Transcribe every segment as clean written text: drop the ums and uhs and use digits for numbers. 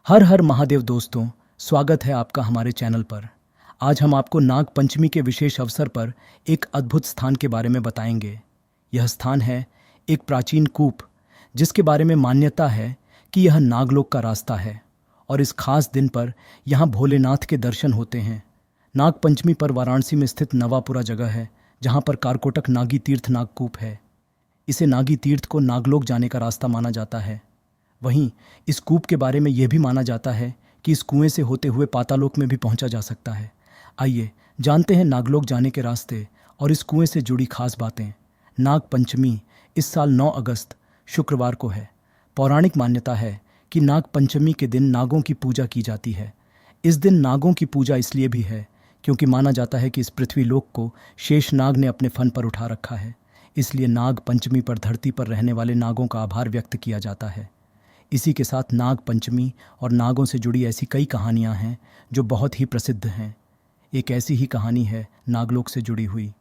हर हर महादेव दोस्तों, स्वागत है आपका हमारे चैनल पर। आज हम आपको नाग पंचमी के विशेष अवसर पर एक अद्भुत स्थान के बारे में बताएंगे। यह स्थान है एक प्राचीन कूप, जिसके बारे में मान्यता है कि यह नागलोक का रास्ता है और इस खास दिन पर यहाँ भोलेनाथ के दर्शन होते हैं। नाग पंचमी पर वाराणसी में स्थित नवापुरा जगह है, जहाँ पर कारकोटक नागी तीर्थ नागकूप है। इसे नागी तीर्थ को नागलोक जाने का रास्ता माना जाता है। वहीं इस कूप के बारे में यह भी माना जाता है कि इस कुएं से होते हुए पातालोक में भी पहुंचा जा सकता है। आइए जानते हैं नागलोक जाने के रास्ते और इस कुएं से जुड़ी खास बातें। नाग पंचमी इस साल 9 अगस्त शुक्रवार को है। पौराणिक मान्यता है कि नाग पंचमी के दिन नागों की पूजा की जाती है। इस दिन नागों की पूजा इसलिए भी है क्योंकि माना जाता है कि इस पृथ्वी लोक को शेषनाग ने अपने फन पर उठा रखा है। इसलिए नाग पंचमी पर धरती पर रहने वाले नागों का आभार व्यक्त किया जाता है। इसी के साथ नाग पंचमी और नागों से जुड़ी ऐसी कई कहानियां हैं जो बहुत ही प्रसिद्ध हैं। एक ऐसी ही कहानी है नागलोक से जुड़ी हुई।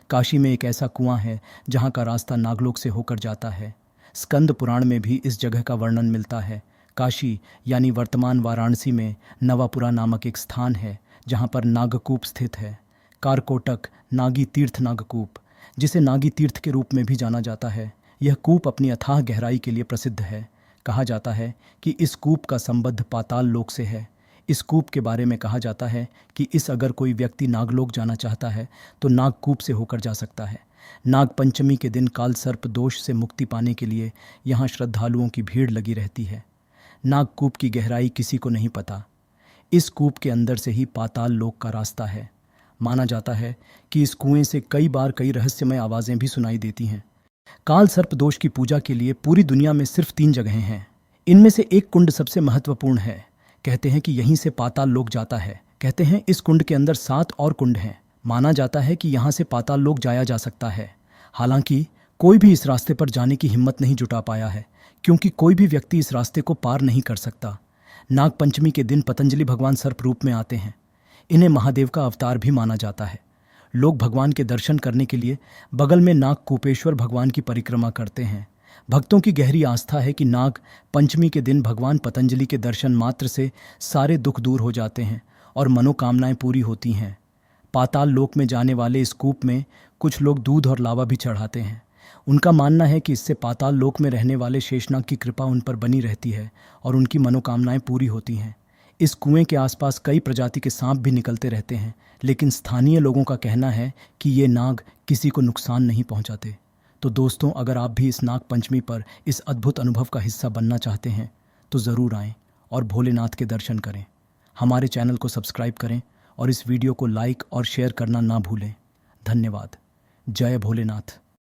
काशी में एक ऐसा कुआं है जहां का रास्ता नागलोक से होकर जाता है। स्कंद पुराण में भी इस जगह का वर्णन मिलता है। काशी यानी वर्तमान वाराणसी में नवापुरा नामक एक स्थान है जहां पर नागकूप स्थित है। कारकोटक नागी तीर्थ नागकूप, जिसे नागी तीर्थ के रूप में भी जाना जाता है, यह कूप अपनी अथाह गहराई के लिए प्रसिद्ध है। कहा जाता है कि इस कूप का संबंध पाताल लोक से है। इस कूप के बारे में कहा जाता है कि इस अगर कोई व्यक्ति नागलोक जाना चाहता है तो नागकूप से होकर जा सकता है। नाग पंचमी के दिन काल सर्प दोष से मुक्ति पाने के लिए यहाँ श्रद्धालुओं की भीड़ लगी रहती है। नागकूप की गहराई किसी को नहीं पता। इस कूप के अंदर से ही पाताल लोक का रास्ता है। माना जाता है कि इस कुएं से कई बार कई रहस्यमय आवाज़ें भी सुनाई देती हैं। काल सर्प दोष की पूजा के लिए पूरी दुनिया में सिर्फ 3 जगहें हैं। इनमें से एक कुंड सबसे महत्वपूर्ण है। कहते हैं कि यहीं से पाताल लोक जाता है। कहते हैं इस कुंड के अंदर 7 और कुंड हैं। माना जाता है कि यहाँ से पाताल लोक जाया जा सकता है। हालांकि कोई भी इस रास्ते पर जाने की हिम्मत नहीं जुटा पाया है, क्योंकि कोई भी व्यक्ति इस रास्ते को पार नहीं कर सकता। नाग पंचमी के दिन पतंजलि भगवान सर्प रूप में आते हैं। इन्हें महादेव का अवतार भी माना जाता है। लोग भगवान के दर्शन करने के लिए बगल में नाग कूपेश्वर भगवान की परिक्रमा करते हैं। भक्तों की गहरी आस्था है कि नाग पंचमी के दिन भगवान पतंजलि के दर्शन मात्र से सारे दुख दूर हो जाते हैं और मनोकामनाएं पूरी होती हैं। पाताल लोक में जाने वाले इस कूप में कुछ लोग दूध और लावा भी चढ़ाते हैं। उनका मानना है कि इससे पाताल लोक में रहने वाले शेषनाग की कृपा उन पर बनी रहती है और उनकी मनोकामनाएं पूरी होती हैं। इस कुएं के आसपास कई प्रजाति के सांप भी निकलते रहते हैं, लेकिन स्थानीय लोगों का कहना है कि ये नाग किसी को नुकसान नहीं पहुंचाते। तो दोस्तों, अगर आप भी इस नाग पंचमी पर इस अद्भुत अनुभव का हिस्सा बनना चाहते हैं तो ज़रूर आएं और भोलेनाथ के दर्शन करें। हमारे चैनल को सब्सक्राइब करें और इस वीडियो को लाइक और शेयर करना ना भूलें। धन्यवाद। जय भोलेनाथ।